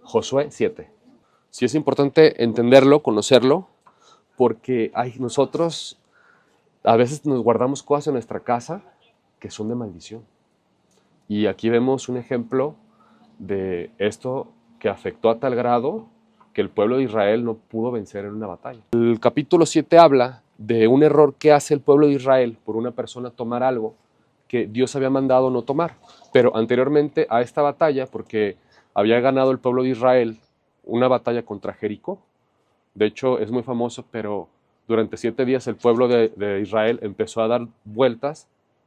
Josué 7. Sí es importante entenderlo, conocerlo, porque nosotros a veces nos guardamos cosas en nuestra casa que son de maldición. Y aquí vemos un ejemplo de esto que afectó a tal grado que el pueblo de Israel no pudo vencer en una batalla. El capítulo 7 habla de un error que hace el pueblo de Israel por una persona tomar algo que Dios había mandado no tomar. Pero anteriormente a esta batalla, porque había ganado el pueblo de Israel una batalla contra Jericó. De hecho, es muy famoso, pero durante 7 días el pueblo de Israel empezó a dar vueltas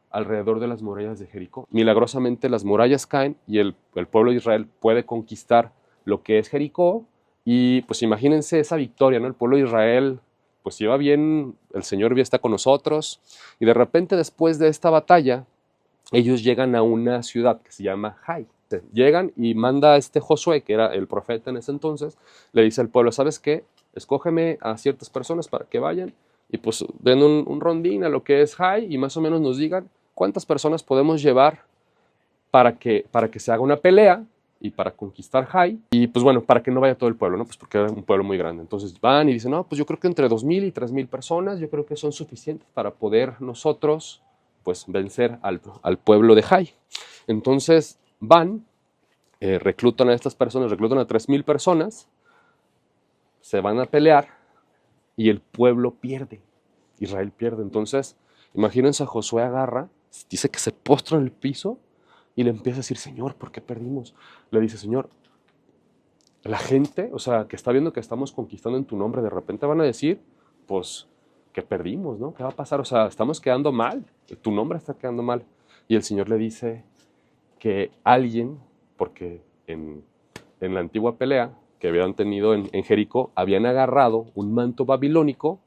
alrededor de las murallas de Jericó. Milagrosamente las murallas caen y el pueblo de Israel puede conquistar lo que es Jericó. Y pues imagínense esa victoria, ¿no? El pueblo de Israel pues iba bien, el Señor está con nosotros. Y de repente después de esta batalla, ellos llegan a una ciudad que se llama Jai. Llegan y manda a este Josué, que era el profeta en ese entonces, le dice al pueblo, ¿sabes qué? Escógeme a ciertas personas para que vayan y pues den un rondín a lo que es Jai y más o menos nos digan cuántas personas podemos llevar para que se haga una pelea y para conquistar Jai. Y pues bueno, para que no vaya todo el pueblo, ¿no? Pues porque era un pueblo muy grande. Entonces van y dicen, no, pues yo creo que entre 2,000 y 3,000 personas, yo creo que son suficientes para poder nosotros pues vencer al pueblo de Jai. Entonces van, reclutan a estas personas, reclutan a 3,000 personas, se van a pelear y el pueblo pierde, Israel pierde. Entonces, imagínense a Josué agarra, dice que se postra en el piso y le empieza a decir, Señor, ¿por qué perdimos? Le dice, Señor, la gente, o sea, que está viendo que estamos conquistando en tu nombre, de repente van a decir, pues, que perdimos, ¿no? ¿Qué va a pasar? O sea, estamos quedando mal, tu nombre está quedando mal. Y el Señor le dice que alguien, porque en la antigua pelea que habían tenido en Jericó, habían agarrado un manto babilónico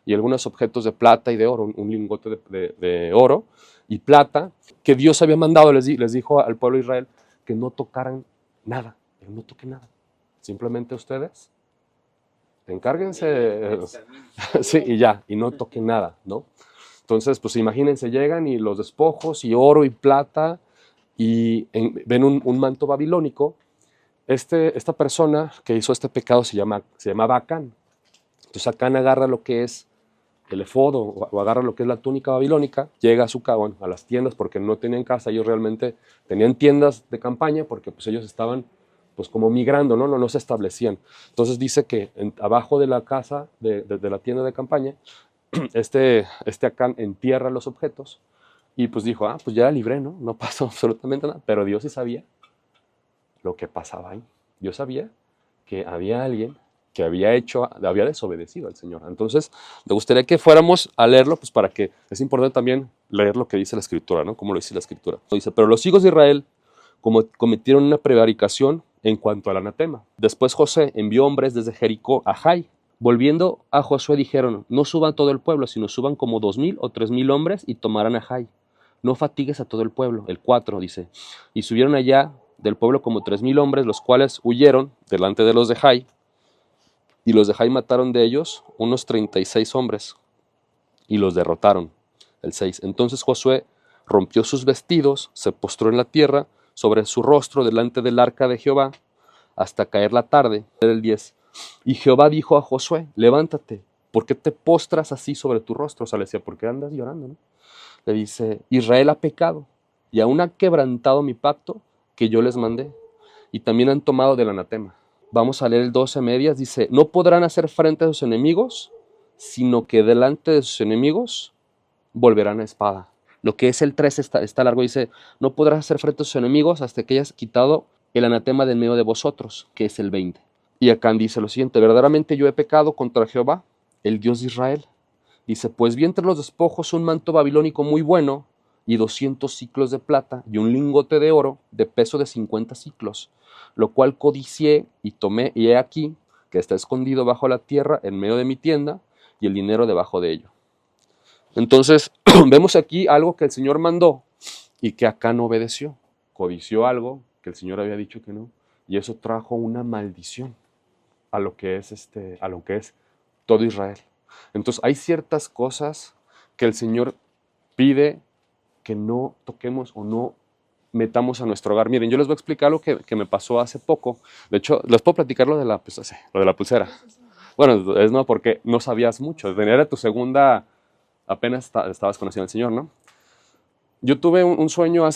y algunos objetos de plata y de oro, un lingote de oro y plata, que Dios había mandado, les dijo al pueblo de Israel que no tocaran nada, pero no toquen nada. Simplemente ustedes encárguense, sí, y ya, y no toquen nada, ¿no? Entonces, pues imagínense, llegan y los despojos y oro y plata y ven un manto babilónico. Esta persona que hizo este pecado se llamaba Acán. Entonces Acán agarra lo que es el efodo o agarra lo que es la túnica babilónica, llega a su casa, bueno, a las tiendas porque no tenían casa, ellos realmente tenían tiendas de campaña porque pues ellos estaban pues como migrando, no se establecían. Entonces dice que abajo de la casa, de la tienda de campaña, este Acán entierra los objetos y pues dijo, pues ya libré, no pasó absolutamente nada, pero Dios sí sabía lo que pasaba ahí. Dios sabía que había alguien que había desobedecido al Señor. Entonces, me gustaría que fuéramos a leerlo, pues para que, es importante también leer lo que dice la Escritura, ¿no? Como lo dice la Escritura. Dice, pero los hijos de Israel cometieron una prevaricación en cuanto al anatema. Después José envió hombres desde Jericó a Jai. Volviendo a Josué dijeron, no suban todo el pueblo, sino suban como 2,000 o 3,000 hombres y tomarán a Jai. No fatigues a todo el pueblo. El 4 dice, y subieron allá del pueblo como 3,000 hombres, los cuales huyeron delante de los de Jai, y los de Jai mataron de ellos unos 36 hombres, y los derrotaron. El 6. Entonces Josué rompió sus vestidos, se postró en la tierra, sobre su rostro delante del arca de Jehová, hasta caer la tarde. El 10. Y Jehová dijo a Josué, levántate, ¿por qué te postras así sobre tu rostro? O sea, le decía, ¿por qué andas llorando, no? Le dice, Israel ha pecado, y aún ha quebrantado mi pacto que yo les mandé, y también han tomado del anatema. Vamos a leer el 12 medias, dice, no podrán hacer frente a sus enemigos, sino que delante de sus enemigos volverán a espada. Lo que es el 13 está largo, dice, no podrás hacer frente a sus enemigos hasta que hayas quitado el anatema del medio de vosotros, que es el 20. Y acá dice lo siguiente, verdaderamente yo he pecado contra Jehová, el Dios de Israel. Dice, pues vi entre los despojos un manto babilónico muy bueno y 200 siclos de plata y un lingote de oro de peso de 50 siclos, lo cual codicié y tomé, y he aquí que está escondido bajo la tierra en medio de mi tienda y el dinero debajo de ello. Entonces, vemos aquí algo que el Señor mandó y que Acán no obedeció. Codició algo que el Señor había dicho que no, y eso trajo una maldición a lo que es todo Israel. Entonces, hay ciertas cosas que el Señor pide que no toquemos o no metamos a nuestro hogar. Miren, yo les voy a explicar lo que me pasó hace poco. De hecho, les puedo platicar lo de la pulsera. Bueno, es no, porque no sabías mucho. Era tu segunda, apenas estabas conociendo al Señor, ¿no? Yo tuve un sueño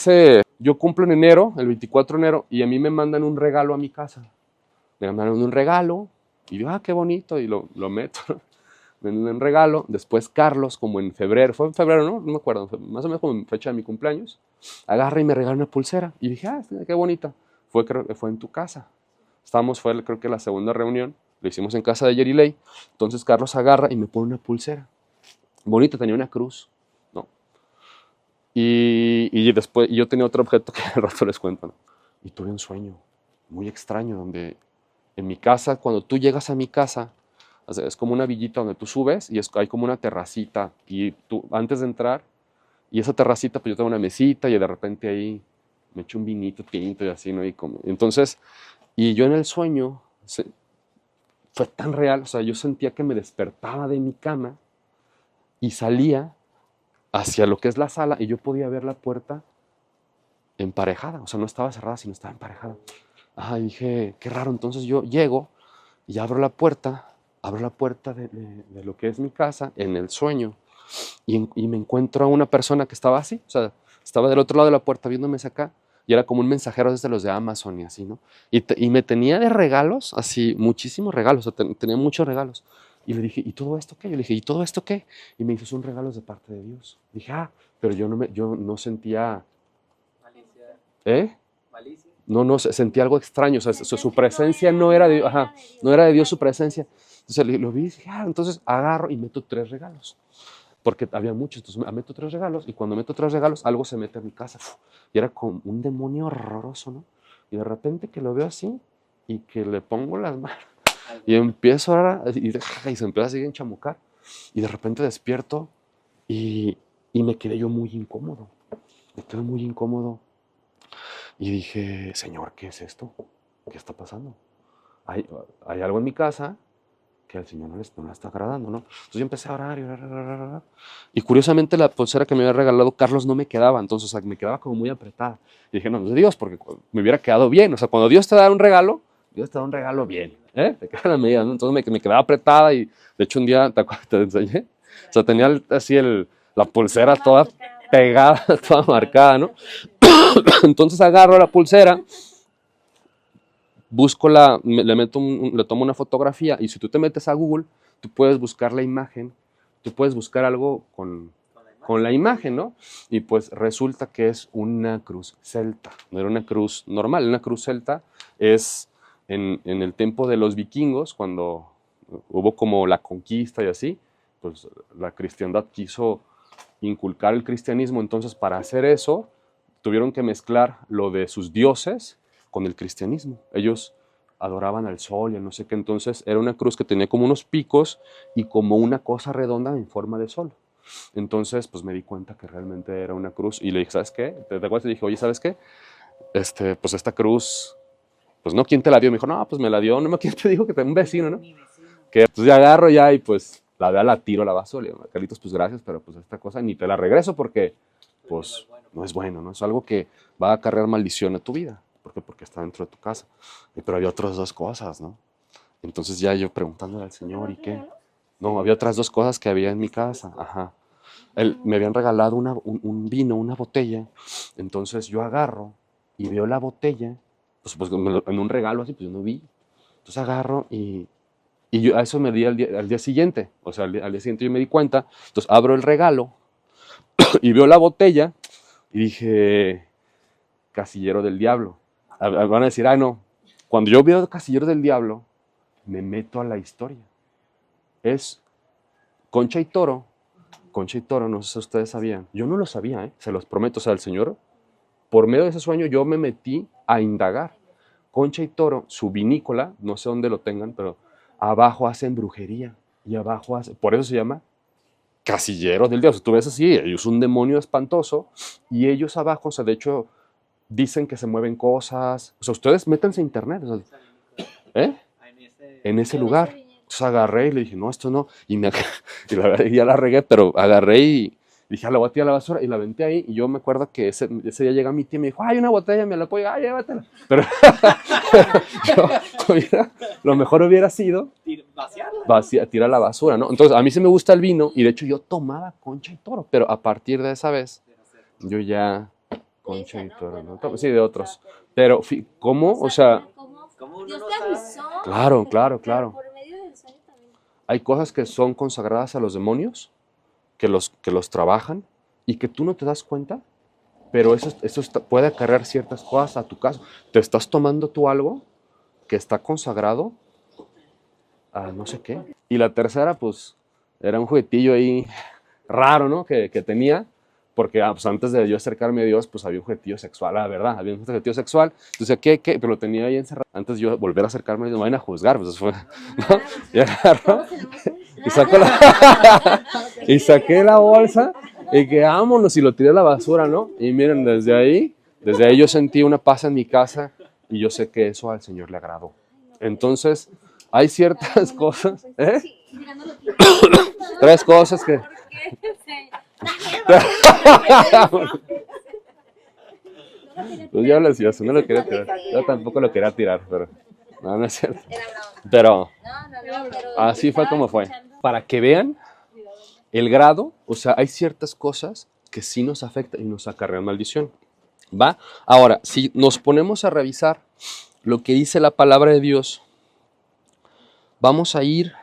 yo cumplo en enero, el 24 de enero, y a mí me mandan un regalo a mi casa. Me mandan un regalo, y yo, qué bonito, y lo meto, ¿no? Me mandan un regalo. Después Carlos, como en febrero, fue en febrero, ¿no? No me acuerdo, más o menos como en fecha de mi cumpleaños, agarra y me regala una pulsera. Y dije, qué bonita. Creo que fue en tu casa. Creo que la segunda reunión, lo hicimos en casa de Jerry Ley. Entonces Carlos agarra y me pone una pulsera. Bonita, tenía una cruz, ¿no? Y después yo tenía otro objeto que al rato les cuento, ¿no? Y tuve un sueño muy extraño donde en mi casa, cuando tú llegas a mi casa, o sea, es como una villita donde tú subes y hay como una terracita y tú antes de entrar, y esa terracita pues yo tengo una mesita y de repente ahí me echo un vinito tinto y así, ¿no? Entonces, y yo en el sueño fue tan real, o sea, yo sentía que me despertaba de mi cama y salía hacia lo que es la sala y yo podía ver la puerta emparejada, o sea, no estaba cerrada, sino estaba emparejada. Y dije, qué raro. Entonces yo llego y abro la puerta de lo que es mi casa en el sueño y me encuentro a una persona que estaba así, o sea, estaba del otro lado de la puerta viéndome hacia acá y era como un mensajero desde los de Amazon y así, ¿no? Y me tenía de regalos, así, muchísimos regalos, o sea, tenía muchos regalos. Y le dije, ¿y todo esto qué? Yo le dije, ¿y todo esto qué? Y me dijo, son regalos de parte de Dios. Dije, pero yo no sentía... Malicia. ¿Eh? Malicia. No, sentía algo extraño, o sea, su presencia no era de Dios, no era de Dios su presencia. Entonces lo vi y dije, entonces agarro y meto 3 regalos, porque había muchos, entonces meto 3 regalos y cuando meto 3 regalos algo se mete en mi casa, y era como un demonio horroroso, ¿no? Y de repente que lo veo así y que le pongo las manos y empiezo a orar y se empieza a seguir enchamucar y de repente despierto y me quedé yo muy incómodo, me quedé muy incómodo. Y dije, Señor, ¿qué es esto? ¿Qué está pasando? Hay algo en mi casa que al Señor no le está agradando, ¿no? Entonces yo empecé a orar y orar. Y curiosamente la pulsera que me había regalado Carlos no me quedaba, entonces o sea, me quedaba como muy apretada. Y dije, no, no es de Dios, porque me hubiera quedado bien. O sea, cuando Dios te da un regalo, Dios te da un regalo bien, ¿eh? Te queda la medida, ¿no? Entonces me quedaba apretada y de hecho un día, ¿te acuerdas? Te enseñé? O sea, tenía así la pulsera toda pegada, toda marcada, ¿no? Entonces agarro la pulsera, le tomo una fotografía y si tú te metes a Google, tú puedes buscar la imagen, tú puedes buscar algo con la imagen, ¿no? Y pues resulta que es una cruz celta, no era una cruz normal, una cruz celta es en el tiempo de los vikingos, cuando hubo como la conquista y así, pues la cristiandad quiso inculcar el cristianismo, entonces para hacer eso tuvieron que mezclar lo de sus dioses con el cristianismo. Ellos adoraban al sol y a no sé qué, entonces era una cruz que tenía como unos picos y como una cosa redonda en forma de sol. Entonces, pues me di cuenta que realmente era una cruz y le dije, ¿sabes qué? ¿Te acuerdas? Le dije, oye, ¿sabes qué? Pues esta cruz, pues no, ¿quién te la dio? Me dijo, no, pues me la dio, no, ¿quién te dijo? Que un vecino, ¿no? Que pues ya agarro ya y pues la tiro a la basura. Carlitos, pues gracias, pero pues esta cosa ni te la regreso porque pues no es bueno, ¿no? Es algo que va a acarrear maldición a tu vida. ¿Por qué? Porque está dentro de tu casa. Pero había otras 2 cosas, ¿no? Entonces ya yo preguntándole al Señor, ¿y qué? No, había otras 2 cosas que había en mi casa. Me habían regalado un vino, una botella. Entonces yo agarro y veo la botella, pues en un regalo así, pues yo no vi. Entonces agarro y yo a eso me di al día siguiente. O sea, al día siguiente yo me di cuenta. Entonces abro el regalo y veo la botella y dije, Casillero del Diablo. Van a decir, no. Cuando yo veo Casillero del Diablo, me meto a la historia. Es Concha y Toro. Concha y Toro, no sé si ustedes sabían. Yo no lo sabía, se los prometo. O sea, el Señor, por medio de ese sueño, yo me metí a indagar. Concha y Toro, su vinícola, no sé dónde lo tengan, pero abajo hacen brujería. Y abajo hacen, por eso se llama Casillero del Diablo. O sea, tú ves así, ellos un demonio espantoso. Y ellos abajo, o sea, de hecho, dicen que se mueven cosas. O sea, ustedes métanse a internet. O sea, en ese lugar. Entonces agarré y le dije, no, esto no. Y la verdad ya la regué, pero agarré Dije, la voy a tirar a la basura y la aventé ahí. Y yo me acuerdo que ese día llega mi tía y me dijo, hay una botella, me la puedo, ay, llévatela. Pero lo mejor hubiera sido tirar la basura, ¿no? Entonces, a mí sí me gusta el vino y de hecho yo tomaba Concha y Toro, pero a partir de esa vez, yo ya Concha y Toro, ¿no? Sí, de otros. Pero, ¿cómo? O sea, ¿Cómo uno Dios no te sabe? avisó. claro. Pero por medio del sueño también. Hay cosas que son consagradas a los demonios, que los trabajan y que tú no te das cuenta, pero eso puede acarrear ciertas cosas a tu caso. Te estás tomando tú algo que está consagrado a no sé qué. Y la tercera, pues, era un juguetillo ahí raro, ¿no? Que tenía, porque pues, antes de yo acercarme a Dios, pues había un juguetillo sexual, la verdad, había un juguetillo sexual. Entonces, ¿qué? Pero lo tenía ahí encerrado. Antes de yo volver a acercarme a Dios, me van a juzgar, pues fue, ¿no? Y agarro, y saco y saqué la bolsa, y que vámonos, y lo tiré a la basura, ¿no? Y miren, desde ahí yo sentí una paz en mi casa, y yo sé que eso al Señor le agradó. Entonces, hay ciertas cosas, ¿eh? Tres cosas que... Pues yo les decía, no lo quería tirar. Yo tampoco lo quería tirar, pero no es cierto. Pero así fue como fue. Para que vean el grado, o sea, hay ciertas cosas que sí nos afectan y nos acarrean maldición. ¿Va? Ahora, si nos ponemos a revisar lo que dice la palabra de Dios, vamos a ir...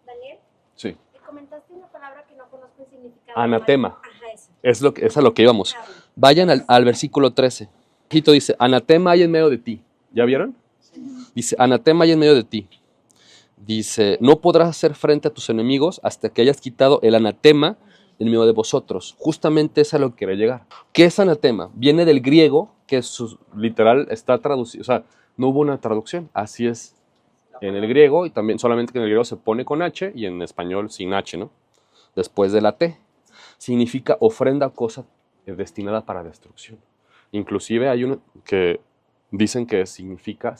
Daniel, Sí. comentaste una palabra que no conozco el significado. Anatema. Ajá, eso. Es a lo que íbamos. Vayan al versículo 13. Quito dice, anatema hay en medio de ti. ¿Ya vieron? Dice, anatema hay en medio de ti. Dice, no podrás hacer frente a tus enemigos hasta que hayas quitado el anatema en medio de vosotros. Justamente es a lo que quiere llegar. ¿Qué es anatema? Viene del griego, que literal está traducido, o sea, no hubo una traducción, así es en el griego, y también solamente que en el griego se pone con H y en español sin H, ¿no? Después de la T. Significa ofrenda o cosa destinada para destrucción. Inclusive hay uno que dicen que significa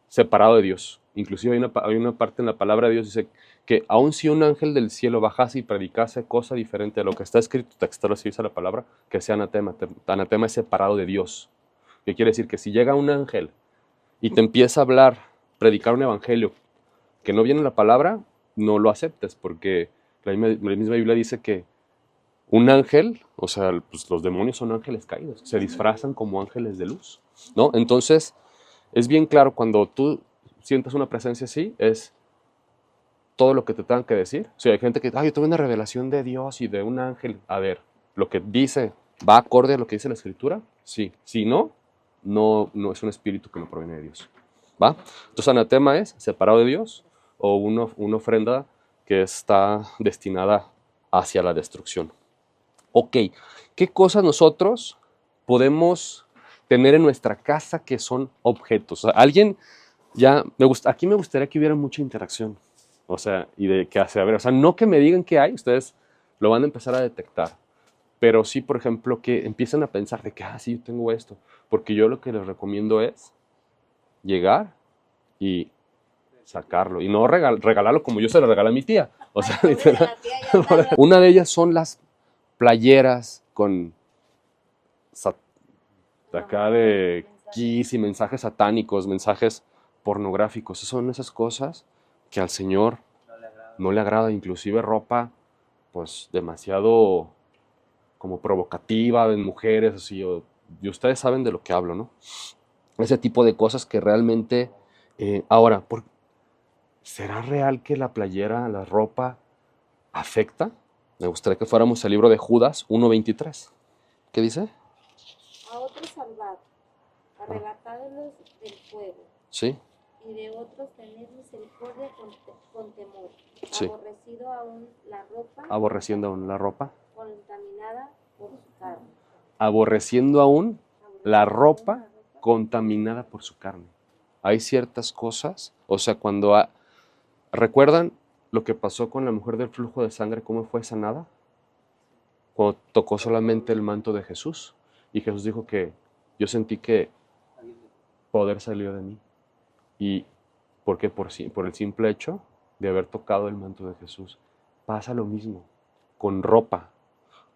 separado de Dios. Inclusive hay una parte en la palabra de Dios que dice que aun si un ángel del cielo bajase y predicase cosa diferente de lo que está escrito, textual así dice la palabra, que sea anatema. Anatema es separado de Dios. ¿Qué quiere decir? Que si llega un ángel y te empieza a hablar, predicar un evangelio que no viene en la palabra, no lo aceptes, porque la misma Biblia dice que un ángel, o sea, pues los demonios son ángeles caídos, se disfrazan como ángeles de luz, ¿no? Entonces, es bien claro cuando tú sientas una presencia así, es todo lo que te tengan que decir. O sea, hay gente que, yo tuve una revelación de Dios y de un ángel. A ver, lo que dice, ¿va acorde a lo que dice la Escritura? Sí. Si no, no es un espíritu que no proviene de Dios. ¿Va? Entonces, anatema es separado de Dios o una ofrenda que está destinada hacia la destrucción. Ok, ¿qué cosas nosotros podemos tener en nuestra casa que son objetos? O sea, alguien aquí me gustaría que hubiera mucha interacción, o sea, y de qué hace, a ver, o sea, no que me digan qué hay, ustedes lo van a empezar a detectar, pero sí, por ejemplo, que empiecen a pensar de que, sí, yo tengo esto, porque yo lo que les recomiendo es llegar y sacarlo, y no regalarlo como yo se lo regalé a mi tía, o sea, literal. Una de ellas son las playeras con acá de Kiss y mensajes satánicos, mensajes pornográficos. Son esas cosas que al Señor no le agrada, inclusive ropa pues demasiado como provocativa en mujeres, así, y ustedes saben de lo que hablo, ¿no? Ese tipo de cosas que realmente, ahora, ¿será real que la playera, la ropa afecta? Me gustaría que fuéramos al libro de Judas 1:23. ¿Qué dice? A otros salvad, arrebatadlos del fuego. Sí. Y de otros tened misericordia con temor. Sí. Aborreciendo aún la ropa. Contaminada por su carne. Aborreciendo aún la ropa contaminada por su carne. Hay ciertas cosas, o sea, ¿recuerdan lo que pasó con la mujer del flujo de sangre, cómo fue sanada? Cuando tocó solamente el manto de Jesús. Y Jesús dijo que yo sentí que poder salió de mí. ¿Y por qué? Por el simple hecho de haber tocado el manto de Jesús. Pasa lo mismo con ropa.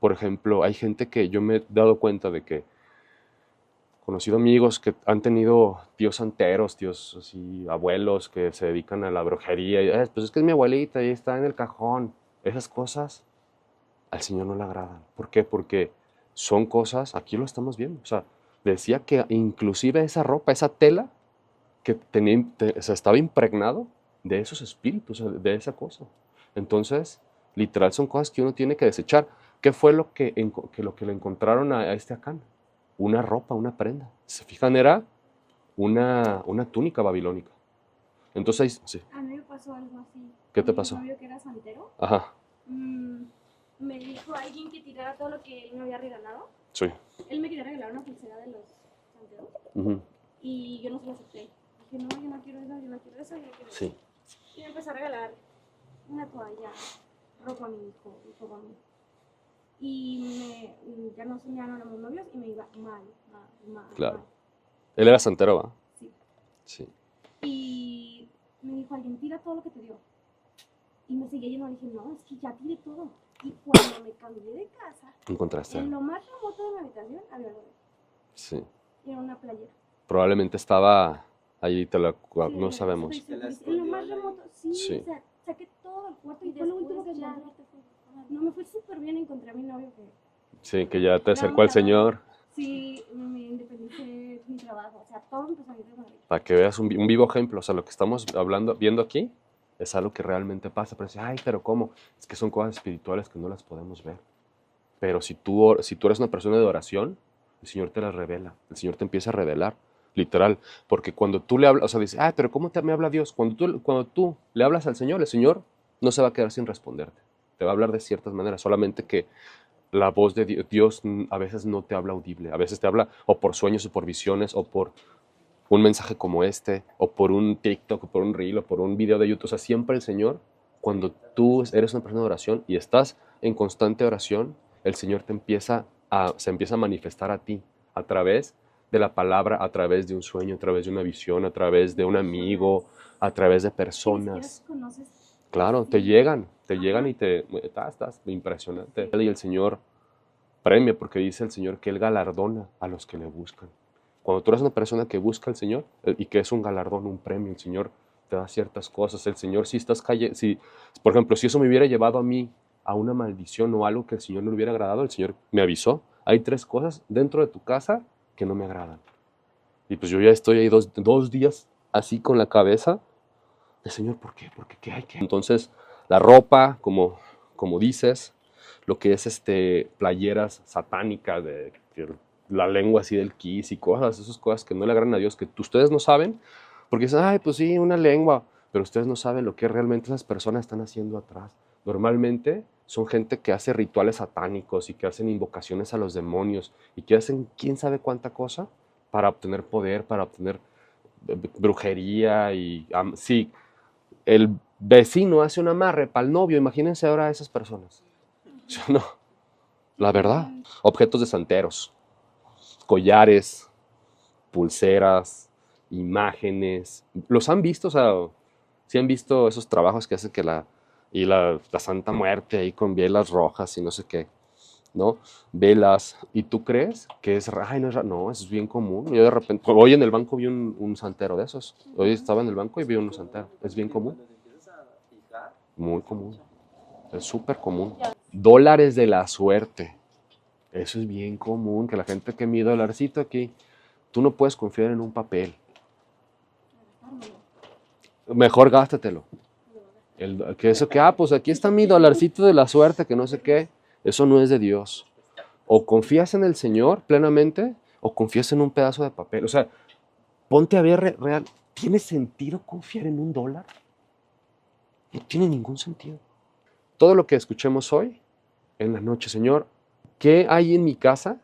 Por ejemplo, hay gente que yo me he dado cuenta de que he conocido amigos que han tenido tíos santeros, tíos así, abuelos que se dedican a la brujería. Y, pues es que es mi abuelita y está en el cajón. Esas cosas al Señor no le agradan. ¿Por qué? Porque son cosas, aquí lo estamos viendo. O sea, decía que inclusive esa ropa, esa tela, que tenía, o sea, estaba impregnado de esos espíritus, de esa cosa. Entonces, literal son cosas que uno tiene que desechar. ¿Qué fue lo que le encontraron a este Acán? Una ropa, una prenda. ¿Se fijan? Era una túnica babilónica. Entonces, sí. A mí me pasó algo así. ¿Qué te pasó? Mi novio que era santero, Ajá, me dijo alguien que tirara todo lo que él me había regalado. sí. Él me quería regalar una pulsera de los santeros Ujú, y yo no se lo acepté. Dije, no, yo no quiero eso, yo no quiero eso, yo no quiero eso. sí. Y me empezó a regalar una toalla, ropa a mi hijo y todo a mí. Y ya no éramos novios y me iba mal. Claro. Él era santero, ¿va? Sí. Sí. Y me dijo alguien, tira todo lo que te dio. Y me seguía yendo, dije, no, es que ya tiré todo. Y cuando me cambié de casa, Encontraste en algo. lo más remoto de mi habitación había algo de él. Sí. Y era una playera. Probablemente estaba ahí, Sí, no sabemos. estoy segura. En lo más remoto, sí, Sí. o sea, saqué todo el cuarto y Y fue lo último que después ya encontré. no te fue. No, me fue súper bien, encontré a mi novio que Sí, que ya te Era acercó al un Señor. sí, me independicé, mi trabajo, o sea, todo empezó a ir de maravilla. Para que veas un vivo ejemplo. O sea, lo que estamos viendo aquí es algo que realmente pasa. Pero dices, ay, pero ¿cómo? Es que son cosas espirituales que no las podemos ver. Pero si tú eres una persona de oración, el Señor te las revela. El Señor te empieza a revelar, literal. Porque cuando tú le hablas, o sea, dices, pero ¿cómo me habla Dios? Cuando tú le hablas al Señor, el Señor no se va a quedar sin responderte. Te va a hablar de ciertas maneras, solamente que la voz de Dios a veces no te habla audible. A veces te habla o por sueños o por visiones o por un mensaje como este, o por un TikTok, o por un reel, o por un video de YouTube. O sea, siempre el Señor, cuando tú eres una persona de oración y estás en constante oración, el Señor se empieza a manifestar a ti a través de la palabra, a través de un sueño, a través de una visión, a través de un amigo, a través de Que ni siquiera personas. conoces. Claro, Sí. te llegan Ajá. y estás impresionante. Y el Señor premia, porque dice el Señor que Él galardona a los que le buscan. Cuando tú eres una persona que busca al Señor y que es un galardón, un premio, el Señor te da ciertas cosas. El Señor, por ejemplo, si eso me hubiera llevado a mí a una maldición o algo que el Señor no le hubiera agradado, el Señor me avisó. Hay 3 cosas dentro de tu casa que no me agradan. Y pues yo ya estoy ahí 2 días así con la cabeza. El Señor, ¿por qué? ¿Por qué? ¿Qué hay? ¿Qué? Entonces, la ropa, como dices, lo que es playeras satánicas de la lengua así del kiss y esas cosas que no le agradan a Dios, que ustedes no saben, porque dicen, ay, pues sí, una lengua, pero ustedes no saben lo que realmente esas personas están haciendo atrás. Normalmente son gente que hace rituales satánicos y que hacen invocaciones a los demonios y que hacen quién sabe cuánta cosa para obtener poder, para obtener brujería y sí, el vecino hace un amarre para el novio, imagínense ahora a esas personas. ¿Sí o no? La verdad. Objetos de santeros, collares, pulseras, imágenes. ¿Los han visto? O sea, ¿sí han visto esos trabajos que hacen que la Santa Muerte ahí con velas rojas y no sé qué? ¿No? Velas. ¿Y tú crees que ay, no, no, eso es bien común? Yo de repente, hoy en el banco vi un santero de esos. Hoy estaba en el banco y vi un santero. Es bien común. Cuando te empiezas a fijar, Muy común. Es súper común. Dólares de la suerte. Eso es bien común, que la gente que mi dolarcito aquí, tú no puedes confiar en un papel. Mejor gástatelo. Pues aquí está mi dolarcito de la suerte, que no sé qué. Eso no es de Dios. O confías en el Señor plenamente, o confías en un pedazo de papel. O sea, ponte a ver real. ¿Tiene sentido confiar en $1? No tiene ningún sentido. Todo lo que escuchemos hoy, en la noche, Señor, ¿qué hay en mi casa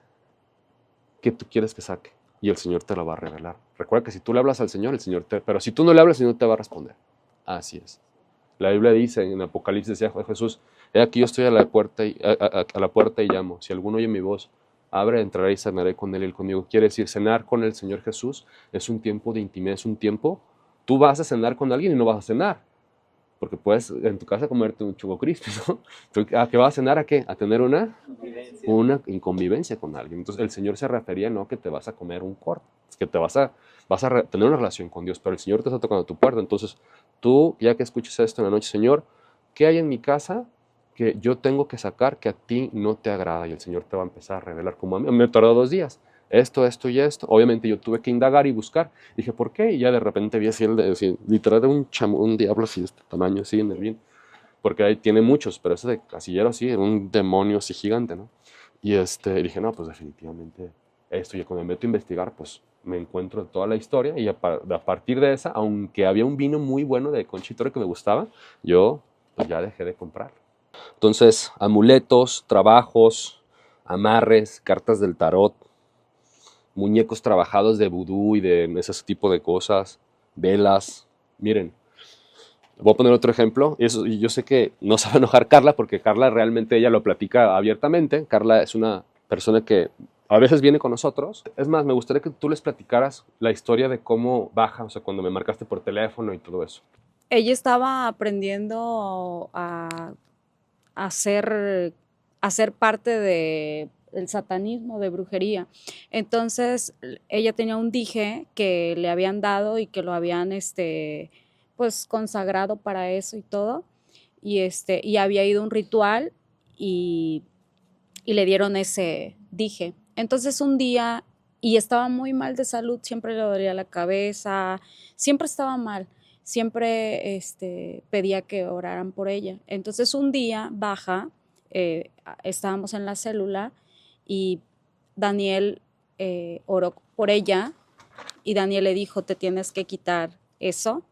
que tú quieres que saque? Y el Señor te lo va a revelar. Recuerda que si tú le hablas al Señor, pero si tú no le hablas, el Señor te va a responder. Así es. La Biblia dice en Apocalipsis, decía Jesús, he aquí yo estoy a la puerta a la puerta y llamo. Si alguno oye mi voz, abre, entraré y cenaré con él y él conmigo. Quiere decir, cenar con el Señor Jesús es un tiempo de intimidad, es un tiempo, tú vas a cenar con alguien y no vas a cenar. porque puedes en tu casa comerte un Choco Crispy, ¿no? ¿A qué vas a cenar? ¿A qué? A tener Convivencia. una inconvivencia con alguien. Entonces el Señor se refería no que te vas a comer un corte, es que te vas a tener una relación con Dios, pero el Señor te está tocando tu puerta. Entonces tú, ya que escuches esto en la noche, Señor, ¿qué hay en mi casa que yo tengo que sacar que a ti no te agrada? Y el Señor te va a empezar a revelar, como a mí me tardó 2 días, esto y esto. Obviamente yo tuve que indagar y buscar. Dije, ¿por qué? Y ya de repente vi así, literal de un diablo así de este tamaño, así en el bien. Porque ahí tiene muchos, pero ese de casillero sí, era un demonio así gigante, ¿no? Y dije, no, pues definitivamente esto. Y cuando me meto a investigar, pues me encuentro toda la historia y a partir de esa, aunque había un vino muy bueno de Conchitore que me gustaba, yo pues ya dejé de comprar. Entonces, amuletos, trabajos, amarres, cartas del tarot, muñecos trabajados de vudú y de ese tipo de cosas, velas. Miren, voy a poner otro ejemplo, y yo sé que no se va a enojar Carla, porque Carla realmente ella lo platica abiertamente. Carla es una persona que a veces viene con nosotros. Es más, me gustaría que tú les platicaras la historia de cómo baja, o sea, cuando me marcaste por teléfono y todo eso. Ella estaba aprendiendo a ser parte del satanismo, de brujería. Entonces, ella tenía un dije que le habían dado y que lo habían pues consagrado para eso y todo. Y había ido a un ritual y le dieron ese dije. Entonces un día, y estaba muy mal de salud, siempre le dolía la cabeza, siempre estaba mal, siempre pedía que oraran por ella. Entonces un día baja, estábamos en la célula y Daniel oró por ella y Daniel le dijo, te tienes que quitar eso.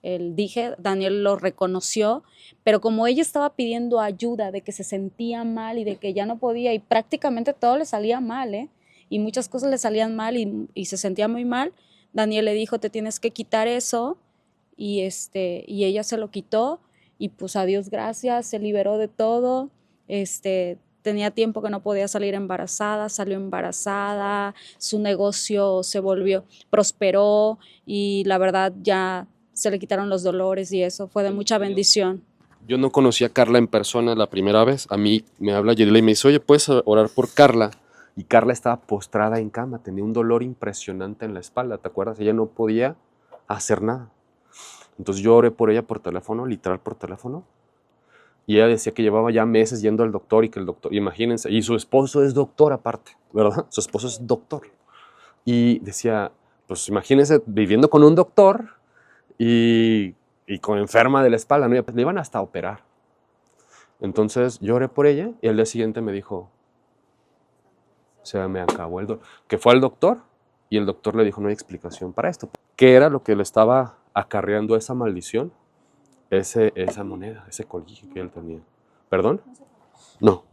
Él dije, Daniel lo reconoció, pero como ella estaba pidiendo ayuda de que se sentía mal y de que ya no podía y prácticamente todo le salía mal, y muchas cosas le salían mal y se sentía muy mal, Daniel le dijo, te tienes que quitar eso y ella se lo quitó y pues a Dios gracias, se liberó de todo, tenía tiempo que no podía salir embarazada, salió embarazada, su negocio prosperó y la verdad ya se le quitaron los dolores y eso fue de mucha bendición. Yo no conocí a Carla en persona la primera vez. A mí me habla Yedila y me dice, oye, ¿puedes orar por Carla? Y Carla estaba postrada en cama, tenía un dolor impresionante en la espalda, ¿te acuerdas? Ella no podía hacer nada. Entonces yo oré por ella por teléfono, literal por teléfono. Y ella decía que llevaba ya meses yendo al doctor y que el doctor, imagínense, y su esposo es doctor aparte, ¿verdad? Su esposo es doctor. Y decía, pues imagínense viviendo con un doctor y con enferma de la espalda, ¿no? Le iban hasta a operar. Entonces yo oré por ella y al día siguiente me dijo, se me acabó el dolor. Que fue al doctor y el doctor le dijo, no hay explicación para esto. ¿Qué era lo que le estaba acarreando esa maldición? Esa moneda, ese colguije que él tenía. ¿Perdón? No,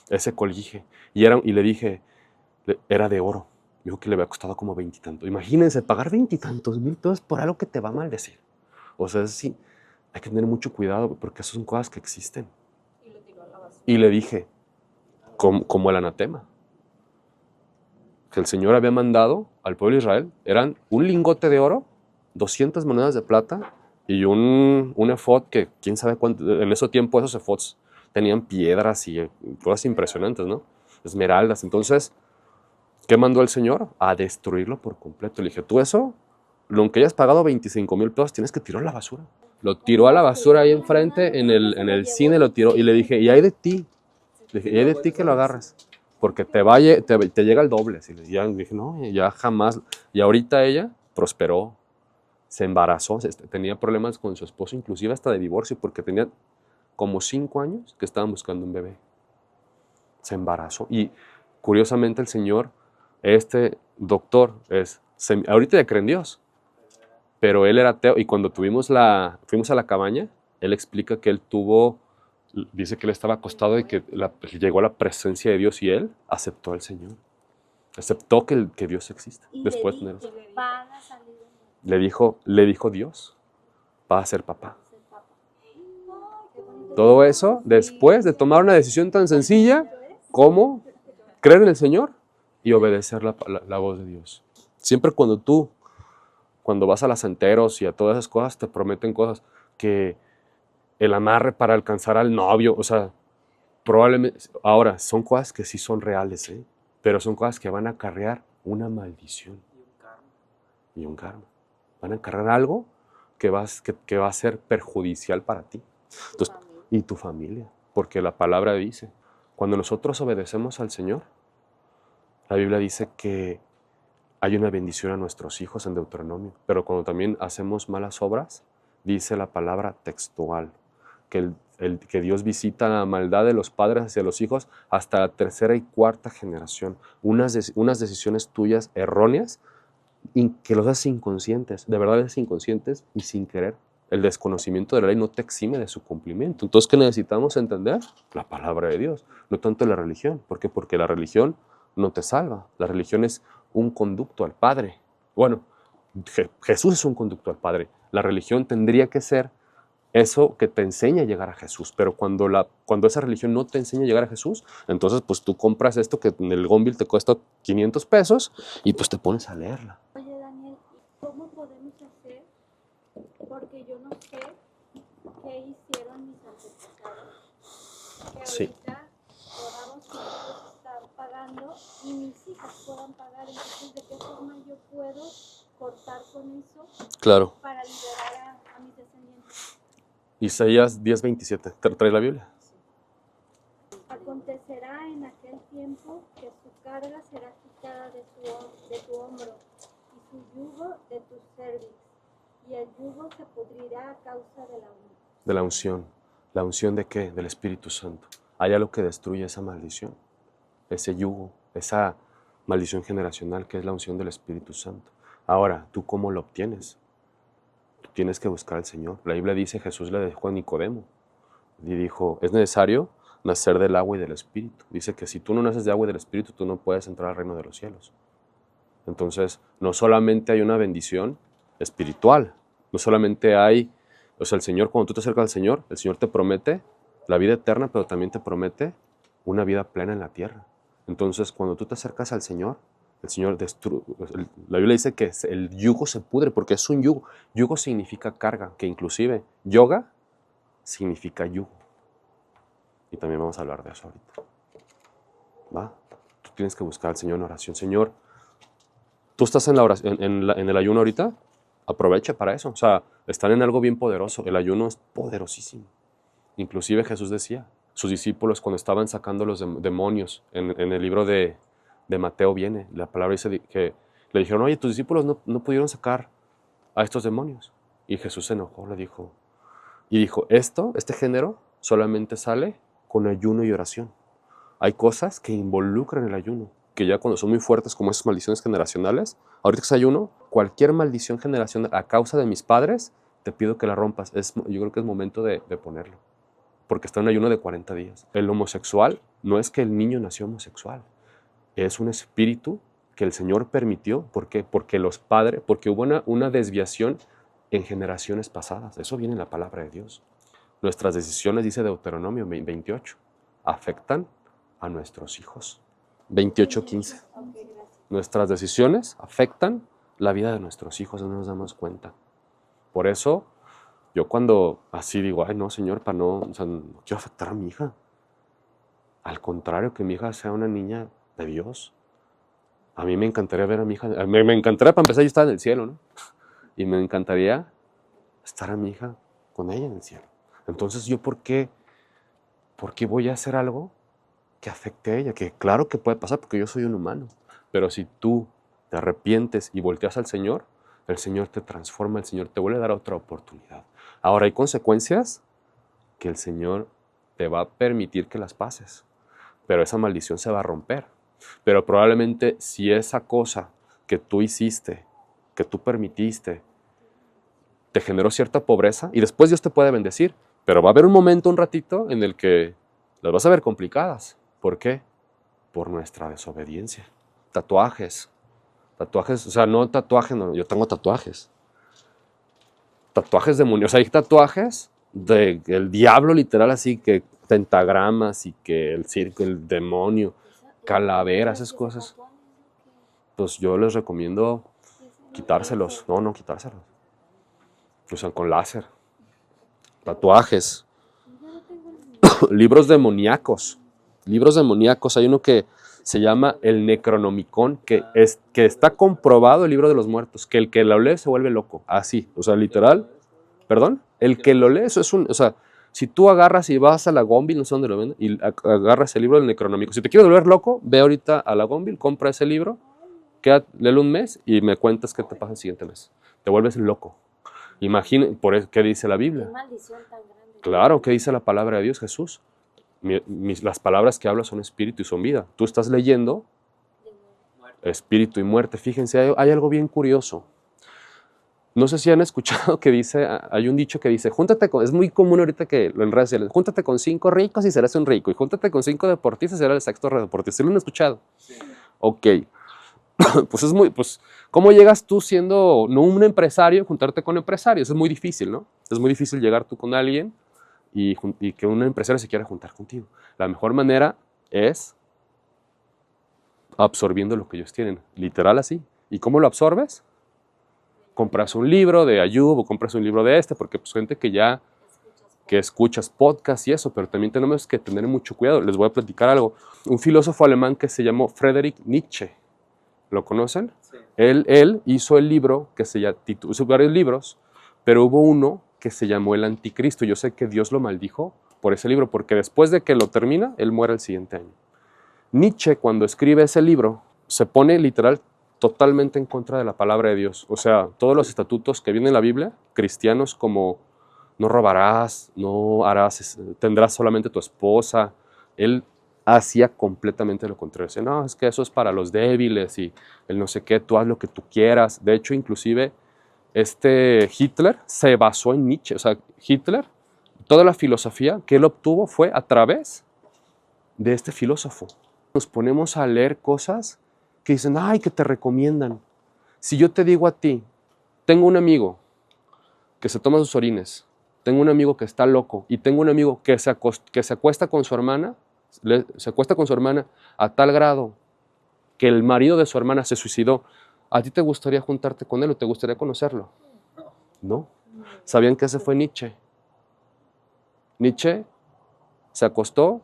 ese colguije. Y le dije, era de oro. Dijo que le había costado como 20 y tantos. Imagínense, pagar 20 y tantos mil pesos por algo que te va a maldecir. O sea, sí, hay que tener mucho cuidado porque esas son cosas que existen. Y le dije, como el anatema, que el Señor había mandado al pueblo de Israel, eran un lingote de oro, 200 monedas de plata y un efod que quién sabe cuánto, en ese tiempo esos efods tenían piedras y cosas impresionantes, ¿no? Esmeraldas. Entonces, ¿qué mandó el Señor? A destruirlo por completo. Le dije, tú eso, aunque hayas pagado 25 mil pesos, tienes que tirarlo a la basura. Lo tiró a la basura ahí enfrente, en el cine lo tiró. Y le dije, ¿y hay de ti? Le dije, ¿y hay de ti que lo agarras? Porque te llega el doble. Y ya dije, no, ya jamás. Y ahorita ella prosperó, se embarazó, tenía problemas con su esposo, inclusive hasta de divorcio, porque tenía como 5 años que estaban buscando un bebé. Se embarazó. Y curiosamente el Señor, este doctor, ahorita ya cree en Dios, pero él era ateo. Y cuando fuimos a la cabaña, él explica que él dice que él estaba acostado y que llegó a la presencia de Dios y él aceptó al Señor. Aceptó que Dios existe. Después de tener eso. Le dijo Dios, va a ser papá. Todo eso después de tomar una decisión tan sencilla como creer en el Señor y obedecer la voz de Dios. Siempre cuando vas a las santeros y a todas esas cosas, te prometen cosas que el amarre para alcanzar al novio, o sea, probablemente, ahora, son cosas que sí son reales, ¿eh? Pero son cosas que van a acarrear una maldición Y un karma. y un karma. Van a acarrear algo que va a ser perjudicial para ti Entonces, y tu familia, porque la palabra dice, cuando nosotros obedecemos al Señor, la Biblia dice que hay una bendición a nuestros hijos en Deuteronomio, pero cuando también hacemos malas obras, dice la palabra textual, que Dios visita la maldad de los padres hacia los hijos hasta la tercera y cuarta generación. Unas decisiones tuyas erróneas que los haces inconscientes, de verdad es inconscientes y sin querer. El desconocimiento de la ley no te exime de su cumplimiento. Entonces, ¿qué necesitamos entender? La palabra de Dios, no tanto la religión. ¿Por qué? Porque la religión no te salva. La religión es un conducto al Padre. Bueno, Jesús es un conducto al Padre. La religión tendría que ser eso que te enseña a llegar a Jesús. Pero cuando esa religión no te enseña a llegar a Jesús, entonces pues tú compras esto que en el Gonville te cuesta 500 pesos y pues te pones a leerla. Oye, Daniel, ¿y cómo podemos hacer? Porque yo no sé qué hicieron mis antepasados. Que Sí. ahorita podamos nosotros estar pagando y mis hijas puedan pagar. Entonces, ¿de qué forma yo puedo cortar con eso Claro. para liberar a mis descendientes? Isaías 10:27. ¿Trae la Biblia? Acontecerá en aquel tiempo que su carga será quitada de tu hombro y su yugo de tu cerviz, y el yugo se pudrirá a causa de la unción. De la unción. ¿La unción de qué? Del Espíritu Santo. Hay algo que destruye esa maldición, ese yugo, esa maldición generacional que es la unción del Espíritu Santo. Ahora, ¿tú cómo lo obtienes? Tú tienes que buscar al Señor. La Biblia dice, Jesús le dejó a Nicodemo y dijo, es necesario nacer del agua y del Espíritu. Dice que si tú no naces de agua y del Espíritu, tú no puedes entrar al reino de los cielos. Entonces, no solamente hay una bendición espiritual, no solamente hay, o sea, el Señor, cuando tú te acercas al Señor, el Señor te promete la vida eterna, pero también te promete una vida plena en la tierra. Entonces, cuando tú te acercas al Señor, el Señor destruye. La Biblia dice que el yugo se pudre porque es un yugo. Yugo significa carga, que inclusive yoga significa yugo. Y también vamos a hablar de eso ahorita. ¿Va? Tú tienes que buscar al Señor en oración. Señor, tú estás en la oración, en el ayuno ahorita, aprovecha para eso. O sea, están en algo bien poderoso. El ayuno es poderosísimo. Inclusive Jesús decía, sus discípulos cuando estaban sacando los demonios, en el libro de Mateo viene, la palabra dice que le dijeron, oye, tus discípulos no pudieron sacar a estos demonios. Y Jesús se enojó, le dijo, este género solamente sale con ayuno y oración. Hay cosas que involucran el ayuno, que ya cuando son muy fuertes como esas maldiciones generacionales, ahorita que es ayuno, cualquier maldición generacional a causa de mis padres, te pido que la rompas. Yo creo que es momento de ponerlo, porque está en ayuno de 40 días. El homosexual no es que el niño nació homosexual, es un espíritu que el Señor permitió. ¿Por qué? Porque hubo una desviación en generaciones pasadas. Eso viene en la palabra de Dios. Nuestras decisiones, dice Deuteronomio 28, afectan a nuestros hijos. 28:15. Nuestras decisiones afectan la vida de nuestros hijos, no nos damos cuenta. Por eso, yo cuando así digo, ay no, Señor, no quiero afectar a mi hija. Al contrario, que mi hija sea una niña de Dios. A mí me encantaría ver a mi hija, me encantaría, para empezar, yo estaba en el cielo, ¿no? Y me encantaría estar a mi hija con ella en el cielo. Entonces, ¿yo por qué voy a hacer algo que afecte a ella? Que claro que puede pasar porque yo soy un humano. Pero si tú te arrepientes y volteas al Señor, el Señor te transforma, el Señor te vuelve a dar otra oportunidad. Ahora, hay consecuencias que el Señor te va a permitir que las pases, pero esa maldición se va a romper. Pero probablemente si esa cosa que tú hiciste, que tú permitiste, te generó cierta pobreza, y después Dios te puede bendecir, pero va a haber un momento, un ratito, en el que las vas a ver complicadas. ¿Por qué? Por nuestra desobediencia. Tatuajes, o sea, no tatuajes, no, yo tengo tatuajes. Tatuajes demonios, o sea, hay tatuajes del diablo literal, así que pentagramas y que el circo, el demonio, calaveras, esas cosas. Pues yo les recomiendo quitárselos. No, quitárselos. O sea, con láser. Tatuajes. libros demoníacos. Libros demoníacos. Hay uno que se llama el Necronomicon, que está comprobado el libro de los muertos, que el que lo lee se vuelve loco. Así, o sea, literal. ¿Perdón? El que lo lee, eso es un... O sea, si tú agarras y vas a la Gonville, no sé dónde lo venden, y agarras el libro del Necronomicon. Si te quieres volver loco, ve ahorita a la Gonville, compra ese libro, léelo un mes y me cuentas qué te pasa el siguiente mes. Te vuelves loco. Imagina, por eso, ¿qué dice la Biblia? Qué maldición tan grande. Claro, ¿qué dice la palabra de Dios, Jesús? Las palabras que hablo son espíritu y son vida. Tú estás leyendo espíritu y muerte. Fíjense, hay algo bien curioso. No sé si han escuchado que dice, hay un dicho que dice, es muy común ahorita que en redes sociales, júntate con 5 ricos y serás un rico, y júntate con 5 deportistas y serás el 6º deportista. ¿Sí lo han escuchado? Sí. Ok. Pues, ¿cómo llegas tú siendo no un empresario, juntarte con empresarios? Es muy difícil, ¿no? Es muy difícil llegar tú con alguien y que un empresario se quiera juntar contigo. La mejor manera es absorbiendo lo que ellos tienen, literal así. ¿Y cómo lo absorbes? Compras un libro de Ayub o compras un libro de porque pues gente que escuchas podcast y eso, pero también tenemos que tener mucho cuidado. Les voy a platicar algo. Un filósofo alemán que se llamó Friedrich Nietzsche, ¿lo conocen? Sí. Él hizo el libro que hizo varios libros, pero hubo uno que se llamó El Anticristo. Yo sé que Dios lo maldijo por ese libro, porque después de que lo termina, él muere el siguiente año. Nietzsche, cuando escribe ese libro, se pone literal totalmente en contra de la palabra de Dios. O sea, todos los estatutos que vienen en la Biblia, cristianos, como no robarás, no harás, tendrás solamente tu esposa. Él hacía completamente lo contrario. Dice, no, es que eso es para los débiles y el no sé qué, tú haz lo que tú quieras. De hecho, inclusive, Hitler se basó en Nietzsche. O sea, Hitler, toda la filosofía que él obtuvo fue a través de este filósofo. Nos ponemos a leer cosas que dicen, ay, que te recomiendan. Si yo te digo a ti, tengo un amigo que se toma sus orines, tengo un amigo que está loco y tengo un amigo que se acuesta con su hermana, a tal grado que el marido de su hermana se suicidó, ¿a ti te gustaría juntarte con él o te gustaría conocerlo? No. ¿Sabían que ese fue Nietzsche? Nietzsche se acostaba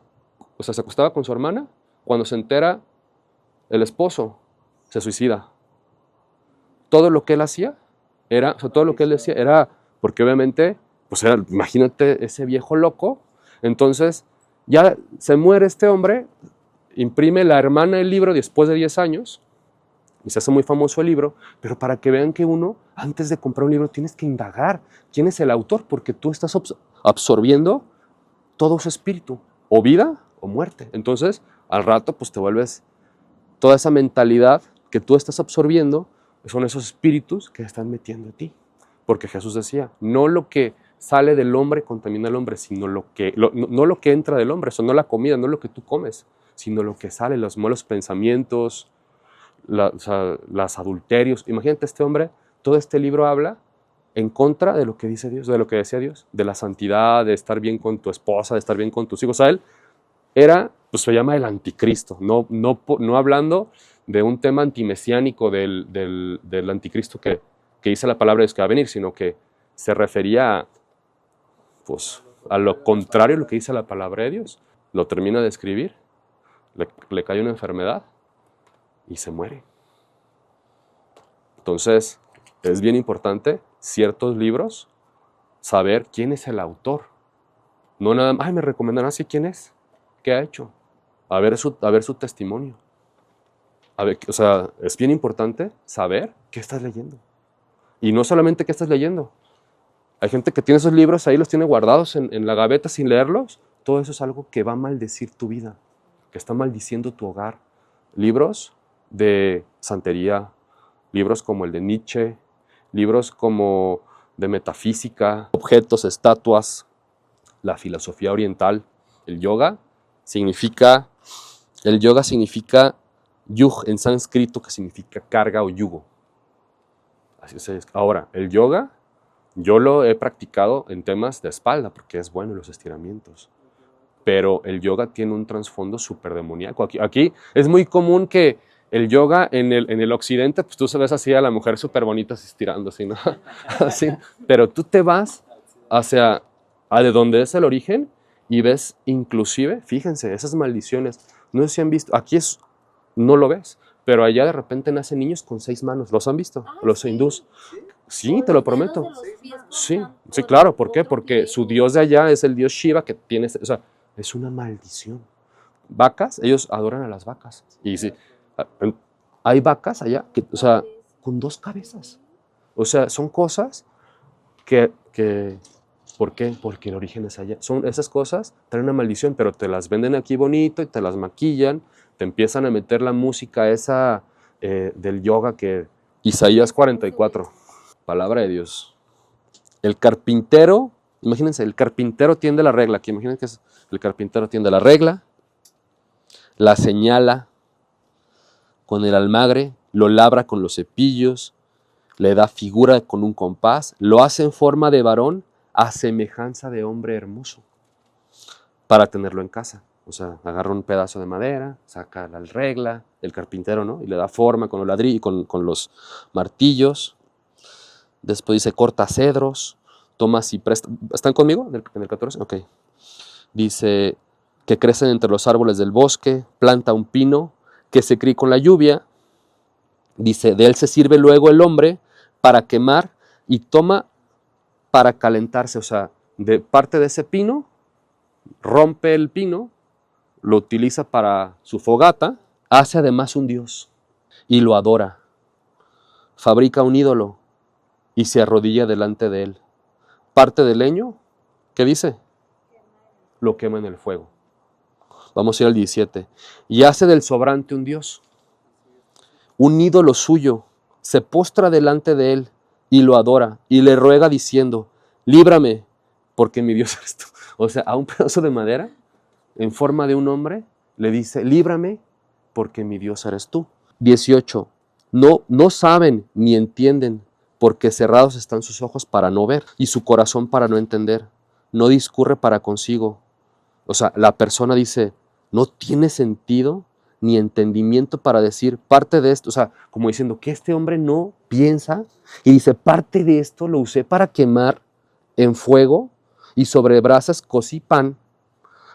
con su hermana, cuando se entera el esposo se suicida. Todo lo que él hacía todo lo que él decía era, porque obviamente, pues imagínate ese viejo loco. Entonces, ya se muere este hombre, imprime la hermana el libro después de 10 años, y se hace muy famoso el libro, pero para que vean que uno, antes de comprar un libro, tienes que indagar quién es el autor, porque tú estás absorbiendo todo su espíritu, o vida o muerte. Entonces, al rato, pues te vuelves toda esa mentalidad que tú estás absorbiendo, son esos espíritus que están metiendo a ti. Porque Jesús decía, no lo que sale del hombre contamina al hombre, sino no lo que entra del hombre, no la comida, no lo que tú comes, sino lo que sale, los malos pensamientos, los adulterios. Imagínate este hombre, todo este libro habla en contra de lo que dice Dios, de lo que decía Dios, de la santidad, de estar bien con tu esposa, de estar bien con tus hijos. O sea, él pues se llama el anticristo, no hablando de un tema antimesiánico del anticristo que dice la palabra de Dios que va a venir, sino que se refería pues, a lo contrario de lo que dice la palabra de Dios. Lo termina de escribir, le cae una enfermedad y se muere. Entonces, es bien importante ciertos libros saber quién es el autor. No nada más, me recomendaron así quién es, qué ha hecho, a ver su testimonio. O sea, es bien importante saber qué estás leyendo. Y no solamente qué estás leyendo. Hay gente que tiene esos libros ahí, los tiene guardados en la gaveta sin leerlos. Todo eso es algo que va a maldecir tu vida, que está maldiciendo tu hogar. Libros de santería, libros como el de Nietzsche, libros como de metafísica, objetos, estatuas, la filosofía oriental. El yoga significa yug en sánscrito, que significa carga o yugo. Así es. Ahora, el yoga, yo lo he practicado en temas de espalda, porque es bueno los estiramientos. Pero el yoga tiene un trasfondo súper demoníaco. Aquí es muy común que el yoga en el occidente, pues tú ves así a la mujer súper bonita estirando, así, ¿no? Así. Pero tú te vas de donde es el origen, y ves inclusive, fíjense, esas maldiciones, no sé si han visto, aquí no lo ves, pero allá de repente nacen niños con 6 manos, ¿los han visto? Los hindús. Sí, te lo prometo. Sí, sí, claro, ¿por qué? Porque su dios de allá es el dios Shiva que tiene, o sea, es una maldición. Vacas, ellos adoran a las vacas. Y sí, hay vacas allá, que, o sea, con 2 cabezas. O sea, son cosas que ¿por qué? Porque el origen es allá. Son esas cosas, traen una maldición, pero te las venden aquí bonito y te las maquillan, te empiezan a meter la música esa del yoga que Isaías 44, palabra de Dios. El carpintero, imagínense, el carpintero tiende la regla, que imaginen que el carpintero tiende la regla, la señala con el almagre, lo labra con los cepillos, le da figura con un compás, lo hace en forma de varón a semejanza de hombre hermoso para tenerlo en casa. O sea, agarra un pedazo de madera, saca la regla, el carpintero, ¿no? Y le da forma con los ladrillos, con los martillos. Después dice, corta cedros, toma ciprés. ¿Están conmigo en el 14? Ok. Dice que crecen entre los árboles del bosque, planta un pino, que se cría con la lluvia. Dice, de él se sirve luego el hombre para quemar y toma para calentarse. O sea, de parte de ese pino, rompe el pino, lo utiliza para su fogata, hace además un dios y lo adora. Fabrica un ídolo y se arrodilla delante de él. Parte del leño, ¿qué dice? Lo quema en el fuego. Vamos a ir al 17. Y hace del sobrante un dios, un ídolo suyo, se postra delante de él y lo adora y le ruega diciendo, líbrame, porque mi Dios eres tú. O sea, a un pedazo de madera, en forma de un hombre, le dice, líbrame, porque mi Dios eres tú. 18. No saben ni entienden, porque cerrados están sus ojos para no ver y su corazón para no entender. No discurre para consigo. O sea, la persona dice, no tiene sentido ni entendimiento para decir parte de esto. O sea, como diciendo que este hombre no piensa y dice, parte de esto lo usé para quemar en fuego y sobre brasas cocí pan,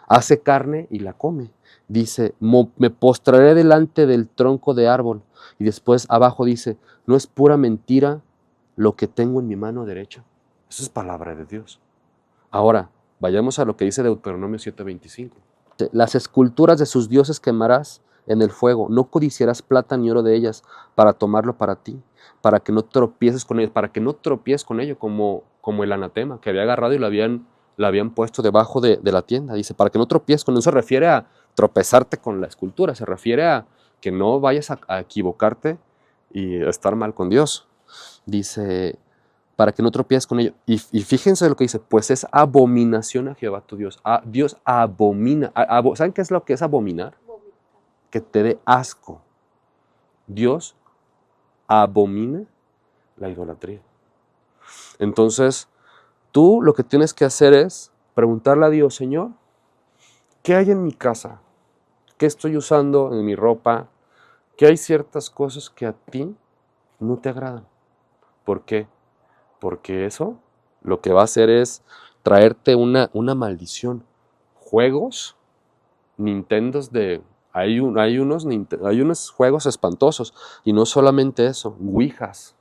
hace carne y la come. Dice, me postraré delante del tronco de árbol. Y después abajo dice, no es pura mentira lo que tengo en mi mano derecha. Eso es palabra de Dios. Ahora, vayamos a lo que dice Deuteronomio 7:25. Las esculturas de sus dioses quemarás en el fuego, no codiciarás plata ni oro de ellas para tomarlo para ti, para que no tropieces con ellos, para que no tropieces con ello como el anatema que había agarrado y la habían puesto debajo de la tienda. Dice, para que no tropieces con eso, se refiere a tropezarte con la escultura, se refiere a que no vayas a equivocarte y estar mal con Dios. Dice, para que no tropieces con ello. Y fíjense lo que dice, pues es abominación a Jehová tu Dios. Dios abomina. ¿Saben qué es lo que es abominar? Que te dé asco. Dios abomina la idolatría. Entonces, tú lo que tienes que hacer es preguntarle a Dios, Señor, ¿qué hay en mi casa? ¿Qué estoy usando en mi ropa? ¿Qué hay ciertas cosas que a ti no te agradan? ¿Por qué? Porque eso lo que va a hacer es traerte una maldición. Juegos, Nintendos hay unos juegos espantosos. Y no solamente eso, Ouijas.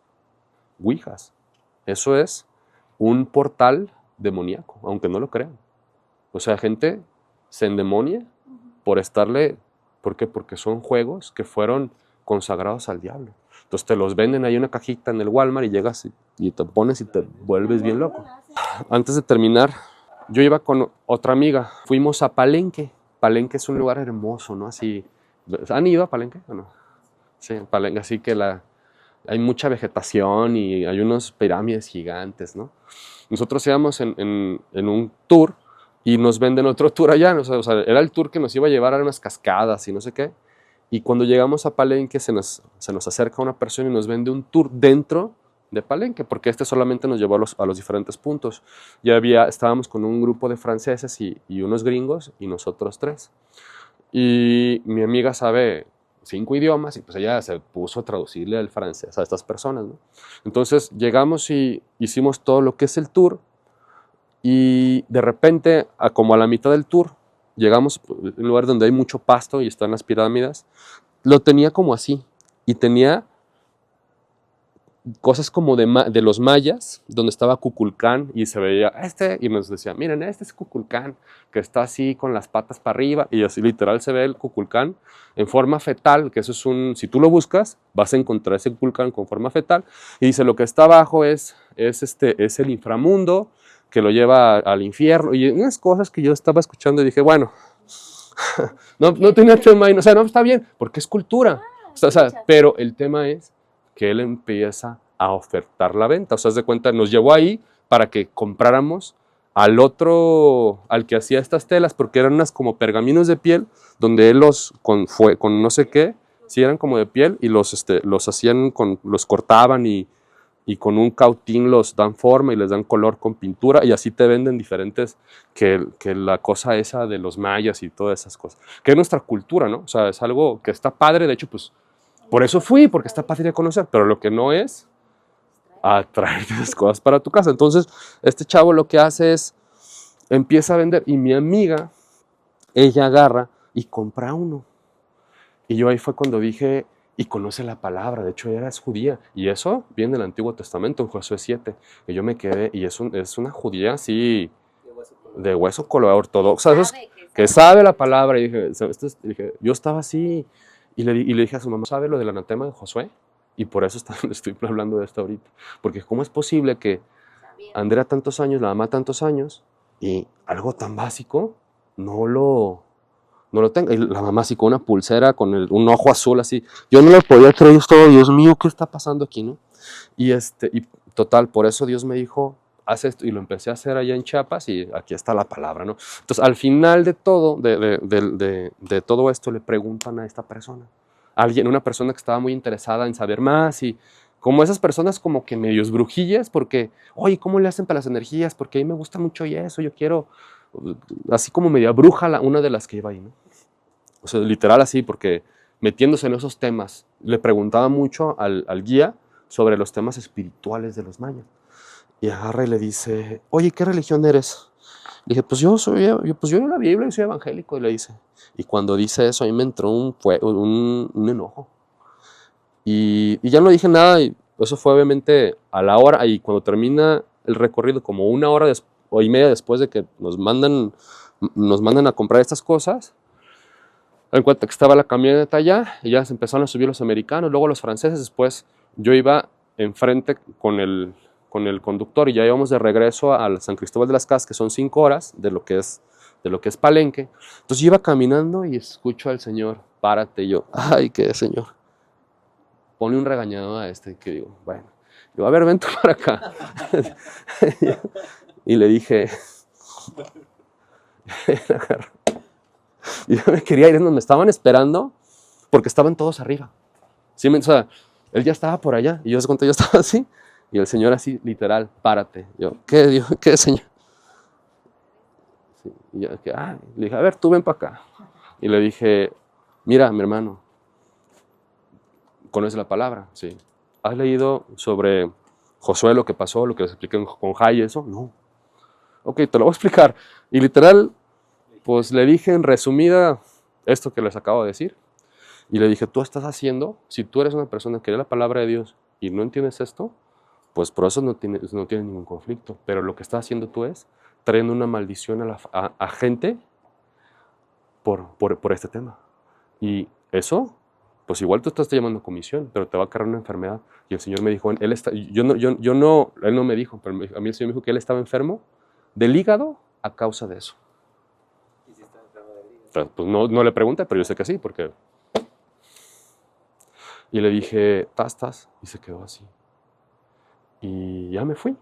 Eso es un portal demoníaco, aunque no lo crean. O sea, gente se endemonia por estarle... ¿Por qué? Porque son juegos que fueron consagrados al diablo. Entonces te los venden ahí en una cajita en el Walmart y llegas y te pones y te vuelves bien loco. Antes de terminar, yo iba con otra amiga. Fuimos a Palenque. Palenque es un lugar hermoso, ¿no? Así, ¿han ido a Palenque o no? Sí, Palenque, así que hay mucha vegetación y hay unas pirámides gigantes, ¿no? Nosotros íbamos en un tour y nos venden otro tour allá. O sea, era el tour que nos iba a llevar a unas cascadas y no sé qué. Y cuando llegamos a Palenque se nos acerca una persona y nos vende un tour dentro de Palenque, porque este solamente nos llevó a los diferentes puntos. Estábamos con un grupo de franceses y unos gringos y nosotros 3. Y mi amiga sabe 5 idiomas y pues ella se puso a traducirle al francés a estas personas, ¿no? Entonces llegamos y hicimos todo lo que es el tour Y de repente, como a la mitad del tour, llegamos a un lugar donde hay mucho pasto y están las pirámides. Lo tenía como así. Y tenía cosas como de los mayas, donde estaba Kukulcán y se veía y nos decía, miren, este es Kukulcán, que está así con las patas para arriba, y así literal se ve el Kukulcán en forma fetal, que eso es si tú lo buscas, vas a encontrar ese Kukulcán con forma fetal, y dice, lo que está abajo es el inframundo, que lo lleva al infierno, y unas cosas que yo estaba escuchando y dije, bueno, no tenía tema ahí, o sea, no, está bien, porque es cultura, o sea, pero el tema es que él empieza a ofertar la venta. O sea, haz de cuenta, nos llevó ahí para que compráramos al que hacía estas telas, porque eran unas como pergaminos de piel, donde él con no sé qué, sí eran como de piel, y los hacían, los cortaban y con un cautín los dan forma y les dan color con pintura, y así te venden diferentes, que la cosa esa de los mayas y todas esas cosas. Que es nuestra cultura, ¿no? O sea, es algo que está padre, de hecho, pues, por eso fui, porque está fácil de conocer, pero lo que no es atraer esas cosas para tu casa. Entonces, este chavo lo que hace es, empieza a vender, y mi amiga, ella agarra y compra uno. Y yo ahí fue cuando dije, y conoce la palabra, de hecho ella es judía, y eso viene del Antiguo Testamento, en Josué 7, que yo me quedé, y es una judía así, de hueso colorado, ortodoxa, que sabe la palabra, y dije, yo estaba así. Y le dije a su mamá, ¿sabe lo del anatema de Josué? Y por eso estoy hablando de esto ahorita. Porque ¿cómo es posible que Andrea tantos años, la mamá tantos años, y algo tan básico no lo tenga? Y la mamá así con una pulsera, con un ojo azul así. Yo no lo podía creer, yo estaba, Dios mío, ¿qué está pasando aquí, no? Y total, por eso Dios me dijo, haz esto, y lo empecé a hacer allá en Chiapas, y aquí está la palabra, ¿no? Entonces, al final de todo, de todo esto, le preguntan a esta persona, una persona que estaba muy interesada en saber más, y como esas personas como que medios brujillas, porque, oye, ¿cómo le hacen para las energías? Porque a mí me gusta mucho y eso, yo quiero, así como media bruja, una de las que iba ahí, ¿no? O sea, literal así, porque metiéndose en esos temas, le preguntaba mucho al guía sobre los temas espirituales de los mayas. Y agarra y le dice, oye, ¿qué religión eres? Le dije, pues yo leo la Biblia y soy evangélico. Y le dice, y cuando dice eso, a mí me entró un enojo. Y ya no dije nada, y eso fue obviamente a la hora, y cuando termina el recorrido, como una hora y media después de que nos mandan a comprar estas cosas, en cuenta que estaba la camioneta allá, y ya se empezaron a subir los americanos, luego los franceses, después yo iba enfrente con el conductor, y ya íbamos de regreso a San Cristóbal de las Casas, que son 5 horas de lo que es Palenque. Entonces yo iba caminando y escucho al Señor, párate, y yo, ay, qué Señor, ponle un regañado a que digo, bueno, yo, a ver, ven tú para acá. Y le dije, y yo me quería ir, me estaban esperando, porque estaban todos arriba. ¿Sí? O sea, él ya estaba por allá, y yo estaba así, y el Señor así, literal, párate. Yo, ¿qué, Dios? ¿Qué, Señor? Sí, y yo, le dije, a ver, tú ven para acá. Y le dije, mira, mi hermano, ¿conoces la palabra? Sí. ¿Has leído sobre Josué, lo que pasó, lo que les expliqué con Jai y eso? No. Ok, te lo voy a explicar. Y literal, pues le dije en resumida esto que les acabo de decir. Y le dije, tú estás haciendo, si tú eres una persona que lee la palabra de Dios y no entiendes esto, pues por eso no tiene ningún conflicto. Pero lo que estás haciendo tú es trayendo una maldición a gente por este tema. Y eso, pues igual tú estás llamando comisión, pero te va a cargar una enfermedad. Y el Señor me dijo, él no me dijo, pero a mí el Señor me dijo que él estaba enfermo del hígado a causa de eso. ¿Y si está enfermo del hígado? Pero, pues no le pregunté, pero yo sé que sí, porque... Y le dije, tas, y se quedó así. Y ya me fui.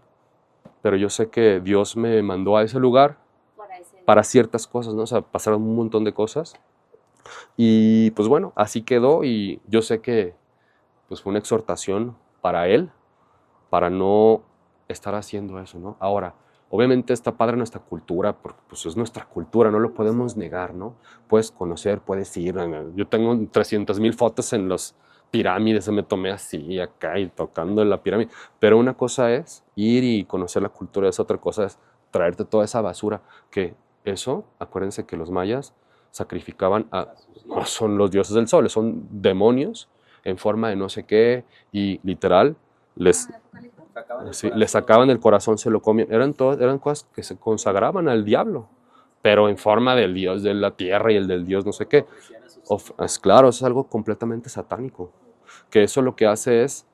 Pero yo sé que Dios me mandó a ese lugar para ciertas cosas, ¿no? O sea, pasaron un montón de cosas. Y pues bueno, así quedó, y yo sé que pues fue una exhortación para él, para no estar haciendo eso, ¿no? Ahora, obviamente está padre nuestra cultura, porque pues es nuestra cultura, no lo podemos negar, ¿no? Puedes conocer, puedes ir. Yo tengo 300,000 fotos en las pirámides, me tomé así, acá, y tocando en la pirámide. Pero una cosa es ir y conocer la cultura, es otra cosa es traerte toda esa basura. Que eso, acuérdense que los mayas sacrificaban son los dioses del sol, son demonios en forma de no sé qué, y literal les sacaban el corazón, se lo comían. Eran cosas que se consagraban al diablo, pero en forma del dios de la tierra y el del dios no sé qué. Claro, es algo completamente satánico, que eso lo que hace es,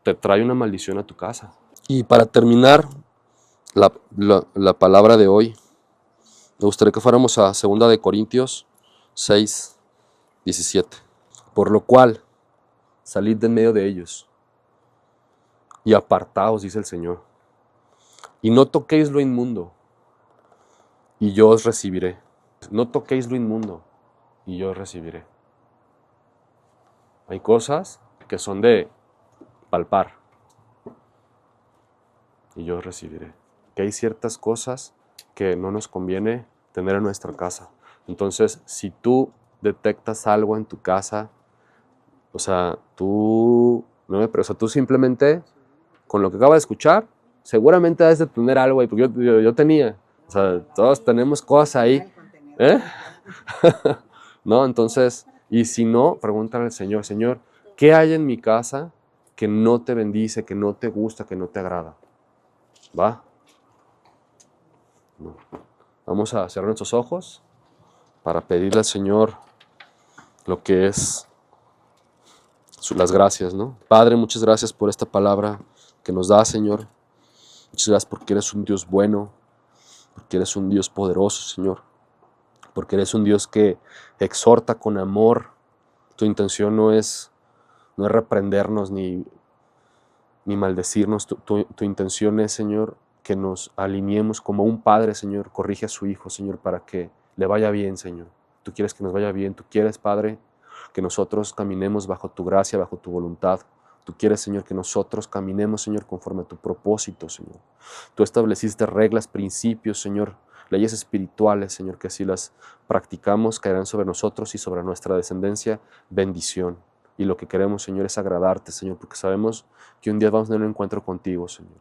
te trae una maldición a tu casa. Y para terminar la palabra de hoy, me gustaría que fuéramos a 2 de Corintios 6, 17. Por lo cual, salid de en medio de ellos y apartaos, dice el Señor, y no toquéis lo inmundo, y yo os recibiré. No toquéis lo inmundo, y yo os recibiré. Hay cosas que son de palpar, y yo os recibiré. Que hay ciertas cosas que no nos conviene tener en nuestra casa. Entonces, si tú detectas algo en tu casa, o sea, tú simplemente, con lo que acabas de escuchar, seguramente debes de tener algo ahí, porque yo tenía, o sea, todos tenemos cosas ahí, ¿eh? ¿No? Entonces, y si no, pregúntale al Señor, Señor, ¿qué hay en mi casa que no te bendice, que no te gusta, que no te agrada? ¿Va? No. Vamos a cerrar nuestros ojos para pedirle al Señor lo que es las gracias, ¿no? Padre, muchas gracias por esta palabra que nos da, Señor. Muchas gracias porque eres un Dios bueno, porque eres un Dios poderoso, Señor, porque eres un Dios que exhorta con amor. Tu intención no es reprendernos ni maldecirnos. Tu intención es, Señor, que nos alineemos como un padre, Señor, corrige a su hijo, Señor, para que le vaya bien, Señor. Tú quieres que nos vaya bien, tú quieres, Padre, que nosotros caminemos bajo tu gracia, bajo tu voluntad. Tú quieres, Señor, que nosotros caminemos, Señor, conforme a tu propósito, Señor. Tú estableciste reglas, principios, Señor, leyes espirituales, Señor, que si las practicamos caerán sobre nosotros y sobre nuestra descendencia bendición. Y lo que queremos, Señor, es agradarte, Señor, porque sabemos que un día vamos a tener un encuentro contigo, Señor.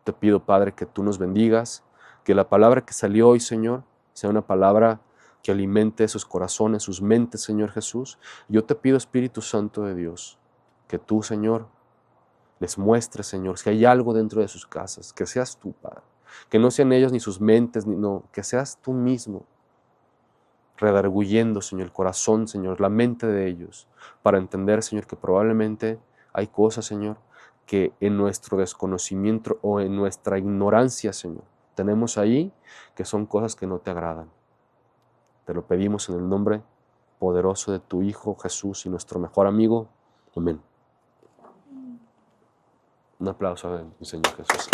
Te pido, Padre, que tú nos bendigas, que la palabra que salió hoy, Señor, sea una palabra que alimente sus corazones, sus mentes, Señor Jesús. Yo te pido, Espíritu Santo de Dios, que tú, Señor, les muestres, Señor, si hay algo dentro de sus casas, que seas tú, Padre. Que no sean ellos ni sus mentes, no, que seas tú mismo, redarguyendo, Señor, el corazón, Señor, la mente de ellos, para entender, Señor, que probablemente hay cosas, Señor, que en nuestro desconocimiento o en nuestra ignorancia, Señor, tenemos ahí, que son cosas que no te agradan. Te lo pedimos en el nombre poderoso de tu Hijo Jesús y nuestro mejor amigo. Amén. Un aplauso a mi Señor Jesús.